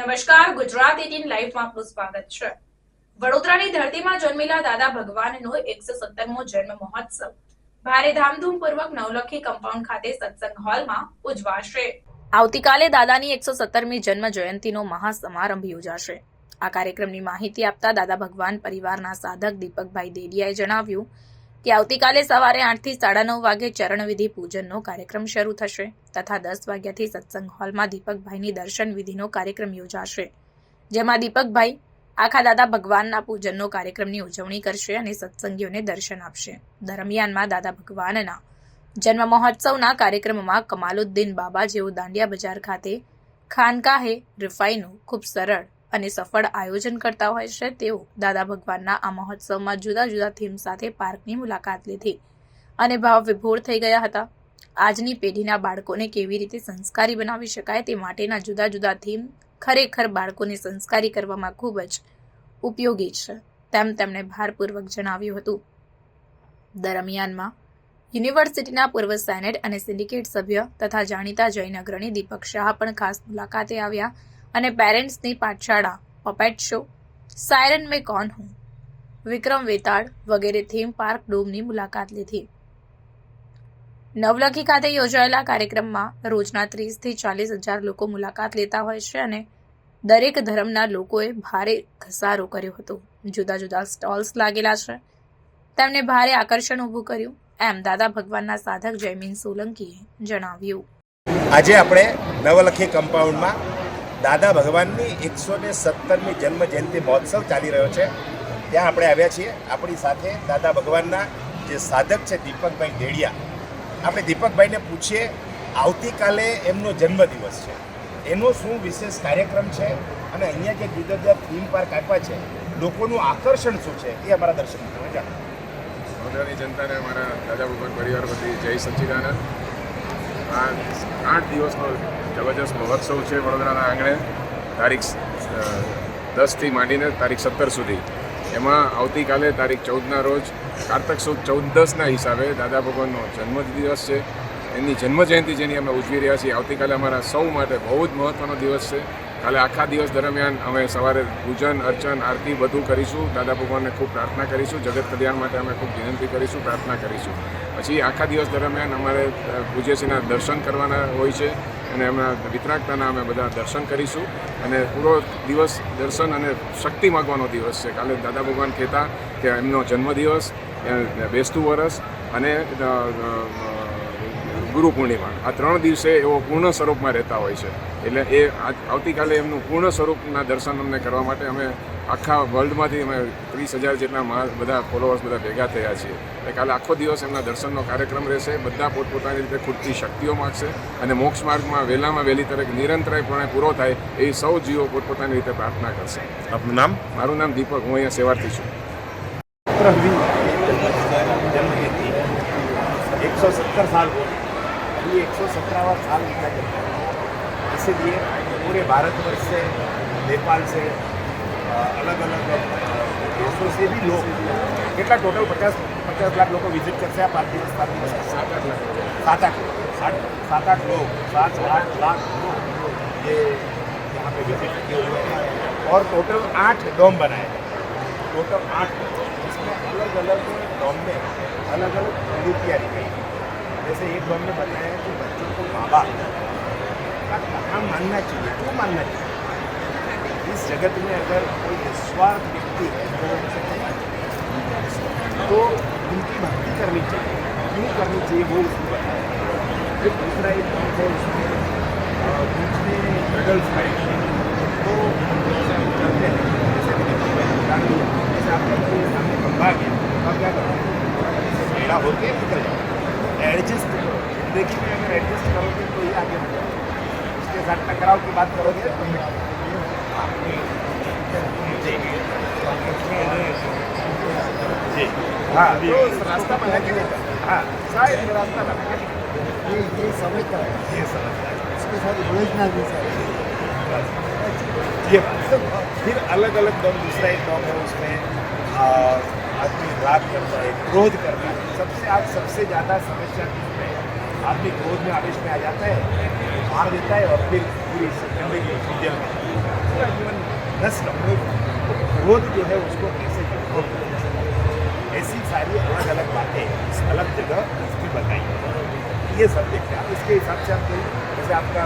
નમસ્કાર, ગુજરાત 18 લાઈવમાં આપનું સ્વાગત છે। વડોદરાની ધરતીમાં જન્મેલા દાદા ભગવાનનો 117મો જન્મ મહોત્સવ ભારે ધામધૂમપૂર્વક નવલખી કમ્પાઉન્ડ ખાતે સત્સંગ હોલમાં ઉજવાશે। આવતીકાલે દાદાની 117મી જન્મ જયંતિનો મહાસમારંભ યોજાશે। આ કાર્યક્રમની માહિતી આપતા દાદા ભગવાન પરિવારના સાધક દીપકભાઈ દેડિયાએ જણાવ્યું કે આવતીકાલે સવારે 8 થી 9:30 વાગે ચરણવિધિ પૂજનનો કાર્યક્રમ શરૂ થશે તથા 10 વાગ્યાથી સત્સંગ હોલમાં દીપકભાઈની દર્શન વિધિનો કાર્યક્રમ યોજાશે, જેમાં દીપકભાઈ આખા દાદા ભગવાનના પૂજનનો કાર્યક્રમની ઉજવણી કરશે અને સત્સંગીઓને દર્શન આપશે। દરમિયાનમાં દાદા ભગવાનના જન્મ મહોત્સવના કાર્યક્રમમાં કમાલુદ્દીન બાબા જેઓ દાંડિયા બજાર ખાતે ખાનકાહે રિફાઈનું ખૂબ સરળ અને સફળ આયોજન કરતા હોય છે, તેઓ દાદા ભગવાનના આ મહોત્સવમાં જુદા જુદા થીમ સાથે પાર્કની મુલાકાત લીધી અને ભાવ વિભોર થઈ ગયા હતા। આજની પેઢીના બાળકોને કેવી રીતે સંસ્કારી બનાવી શકાય તે માટેના જુદા જુદા થીમ ખરેખર બાળકોને સંસ્કારી કરવામાં ખૂબ જ ઉપયોગી છે, તેમ તેમણે ભારપૂર્વક જણાવ્યું હતું। દરમિયાનમાં યુનિવર્સિટીના પૂર્વ સેનેટ અને સિન્ડિકેટ સભ્ય તથા જાણીતા જૈન અગ્રણી દીપક શાહ પણ ખાસ મુલાકાતે આવ્યા અને પેરેન્ટ્સની પાઠશાળા, પપેટ શો, સાયરન મેં કોણ હું, વિક્રમ વેતાળ વગેરે થીમ પાર્ક ડોમની મુલાકાત લીધી। નવલખી ખાતે યોજાયેલા કાર્યક્રમમાં રોજના 30 થી 40 હજાર લોકો મુલાકાત લેતા હોય છે અને દરેક ધર્મના લોકોએ ભારે ઘસારો કર્યો હતો। જુદા જુદા સ્ટોલ્સ લાગેલા છે, તેમણે ભારે આકર્ષણ ઊભું કર્યું, એમ દાદા ભગવાનના સાધક જયમીન સોલંકીએ જણાવ્યું। આજે આપણે નવલખી કમ્પાઉન્ડમાં દાદા ભગવાનની 117મી જન્મ જયંતિ મહોત્સવ ચાલી રહ્યો છે, ત્યાં આપણે આવ્યા છીએ। આપણી સાથે દાદા ભગવાનના જે સાધક છે દીપકભાઈ દેડિયા, આપણે દીપકભાઈને પૂછીએ આવતીકાલે એમનો જન્મદિવસ છે, એનો શું વિશેષ કાર્યક્રમ છે અને અહીંયા જે જુદા જુદા થીમ પાર્ક આપ્યા છે, લોકોનું આકર્ષણ શું છે એ અમારા દર્શક મિત્રો જાણો। વડોદરાની જનતાને અમારા દાદા ભગવાન પરિવાર વતી જય સચ્ચિદાનંદ। આ 8 દિવસનો જબરજસ્ત મહોત્સવ છે વડોદરાના આંગણે, તારીખ 10થી માંડીને તારીખ 17 સુધી। એમાં આવતીકાલે તારીખ 14ના રોજ કારતક સુદ 14-10ના હિસાબે દાદા ભગવાનનો જન્મદિવસ છે, એમની જન્મજયંતિ જેની અમે ઉજવી રહ્યા છીએ। આવતીકાલે અમારા સૌ માટે બહુ જ મહત્ત્વનો દિવસ છે। કાલે આખા દિવસ દરમિયાન અમે સવારે પૂજન, અર્ચન, આરતી બધું કરીશું, દાદા ભગવાનને ખૂબ પ્રાર્થના કરીશું, જગત કલ્યાણ માટે અમે ખૂબ વિનંતી કરીશું, પ્રાર્થના કરીશું। પછી આખા દિવસ દરમિયાન અમારે પૂજ્યશ્રીના દર્શન કરવાના હોય છે અને એમના વિતરાગતાના અમે બધા દર્શન કરીશું અને પૂરો દિવસ દર્શન અને શક્તિ માગવાનો દિવસ છે। કાલે દાદા ભગવાન કહેતા કે એમનો જન્મદિવસ, બેસતું વરસ અને ગુરુ પૂર્ણિમા, આ 3 દિવસે એવો પૂર્ણ સ્વરૂપમાં રહેતા હોય છે, એટલે એ આવતીકાલે એમનું પૂર્ણ સ્વરૂપના દર્શન અમને કરવા માટે અમે આખા વર્લ્ડમાંથી અમે 30,000 જેટલા બધા ફોલોઅર્સ બધા ભેગા થયા છીએ। એટલે કાલે આખો દિવસ એમના દર્શનનો કાર્યક્રમ રહેશે। બધા પોતપોતાની રીતે ખૂટતી શક્તિઓ માગશે અને મોક્ષ માર્ગમાં વહેલામાં વહેલી તરફ નિરંતરપણે પૂરો થાય એ સૌ જીવો પોતપોતાની રીતે પ્રાર્થના કરશે। આપનું નામ? મારું નામ દીપક, હું અહીંયા સેવાર્થી છું। 117 साल हो, ये 117वां साल लिखा जाता है, इसीलिए पूरे भारतवर्ष से, नेपाल से, अलग अलग देशों से भी लोग, कितना टोटल 50 लाख लोग विजिट करते हैं। 5 दिवस 7 दिवस 7-8 लोग 7-8 लाख लोग ये यहाँ पे विजिट किए हुए हैं और टोटल 8 डोम बनाए हैं, टोटल 8, जिसमें अलग अलग डोम में अलग अलग नीतियाँ रखी हैं। जैसे एक डोम में बताया है कि बच्चों को माँ बाप का कहाँ मानना चाहिए, क्यों मानना चाहिए। इस जगत में अगर कोई निस्वार्थ व्यक्ति है तो उनकी भक्ति करनी चाहिए, क्यों करनी चाहिए वो उसको बताया। फिर दूसरा एक डोम है, उसमें दूसरे मेडल्स आए तो करते हैं, जैसे कि जैसे आपके सामने खंभा गया तो आप क्या करोगे, मेरा होके निकल जाओ, एडजस्ट करो। जिंदगी में अगर एडजस्ट करोगे तो ही आगे बढ़ो, उसके साथ टकराव की बात करोगे तो जी हाँ, तो रास्ता बना के लेकर, हाँ शायद रास्ता बना के ये समझता है, ये समझता है, उसके साथ योजना भी ये फिर अलग अलग डॉम, दूसरा एक डॉम है उसमें आदमी राग करता है, क्रोध करता है। सबसे ज़्यादा समस्या किसमें है, आदमी क्रोध में आवेश में आ जाता है मार देता है और फिर पूरी जिंदगी जेल में पूरा जीवन नष्ट हो। क्रोध जो है उसको कैसे कंट्रोल करें, ऐसी सारी अलग अलग बातें अलग जगह इसमें बताई। ये सब देखते हैं आप, इसके हिसाब से आप कोई जैसे आपका